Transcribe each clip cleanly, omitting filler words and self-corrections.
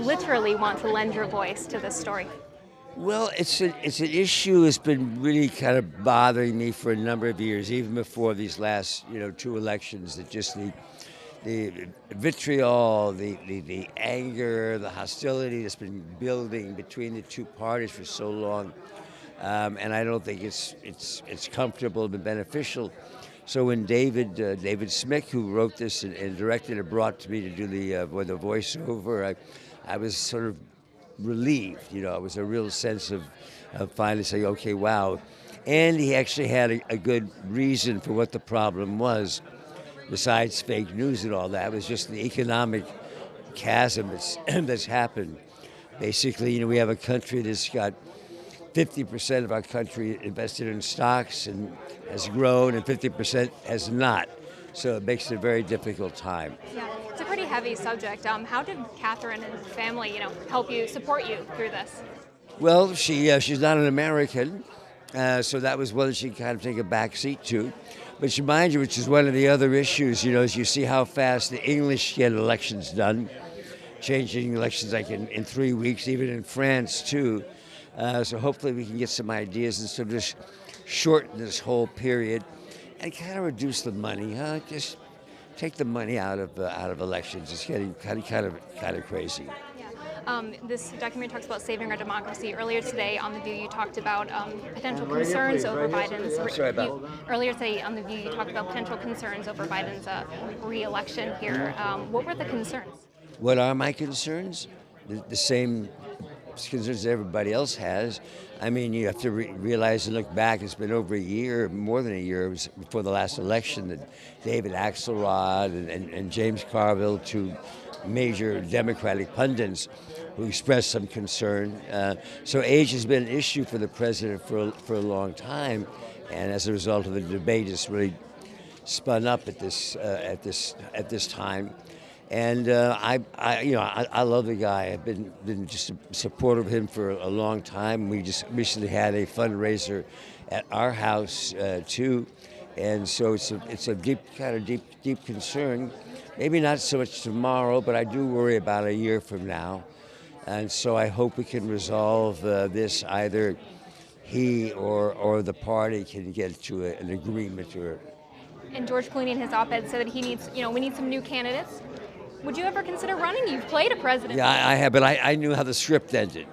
literally want to lend your voice to this story? Well, it's an issue that's been really kind of bothering me for a number of years, even before these last two elections. That just the vitriol, the anger, the hostility that's been building between the two parties for so long, and I don't think it's comfortable and beneficial. So when David Smick, who wrote this and directed it, brought to me to do the voiceover, I was sort of relieved. It was a real sense of finally saying, okay, wow. And he actually had a good reason for what the problem was, besides fake news and all that. It was just the economic chasm that's happened. Basically, we have a country that's got 50% of our country invested in stocks and has grown, and 50% has not. So it makes it a very difficult time. Yeah, it's a pretty heavy subject. How did Catherine and family, help you, support you through this? Well, she's not an American, so that was one that she kind of take a back seat to. But mind you, which is one of the other issues, is you see how fast the English get elections done, changing elections like in 3 weeks, even in France too. So hopefully we can get some ideas and sort of just shorten this whole period and kind of reduce the money. Just take the money out of elections. It's getting kind of crazy. This documentary talks about saving our democracy. Earlier today on The View, you talked about potential concerns over Biden's. Earlier today on The View, you talked about potential concerns over Biden's re-election here. What were the concerns? What are my concerns? The same concerns everybody else has. I mean, you have to realize and look back. It's been over a year, more than a year. It was before the last election that David Axelrod and James Carville, two major Democratic pundits, who expressed some concern. So age has been an issue for the president for a long time, and as a result of the debate, it's really spun up at this time. And I love the guy. I've been just a supporter of him for a long time. We just recently had a fundraiser at our house too, and so it's a deep concern. Maybe not so much tomorrow, but I do worry about a year from now. And so I hope we can resolve this. Either he or the party can get to an agreement. And George Clooney in his op-ed said that he needs, we need some new candidates. Would you ever consider running? You've played a president. Yeah, I have, but I knew how the script ended.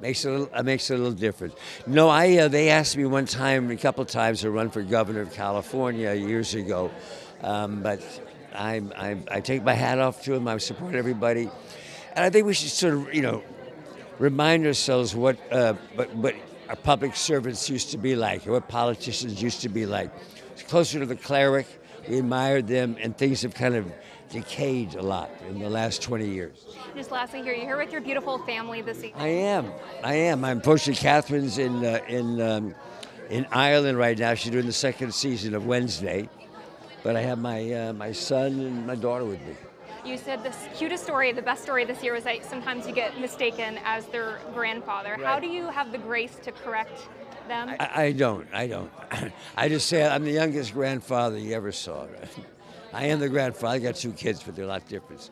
makes it a little different. No, they asked me a couple of times to run for governor of California years ago, but I take my hat off to him. I support everybody, and I think we should sort of remind ourselves what our public servants used to be like, or what politicians used to be like. It's closer to the cleric. We admired them, and things have kind of decayed a lot in the last 20 years. Just lastly here, you're here with your beautiful family this evening. I am. Unfortunately, Catherine's in Ireland right now. She's doing the second season of Wednesday, but I have my son and my daughter with me. You said the cutest story, the best story this year was that sometimes you get mistaken as their grandfather. Right. How do you have the grace to correct them? I don't. I just say I'm the youngest grandfather you ever saw. I am the grandfather. I got 2 kids, but they're a lot different.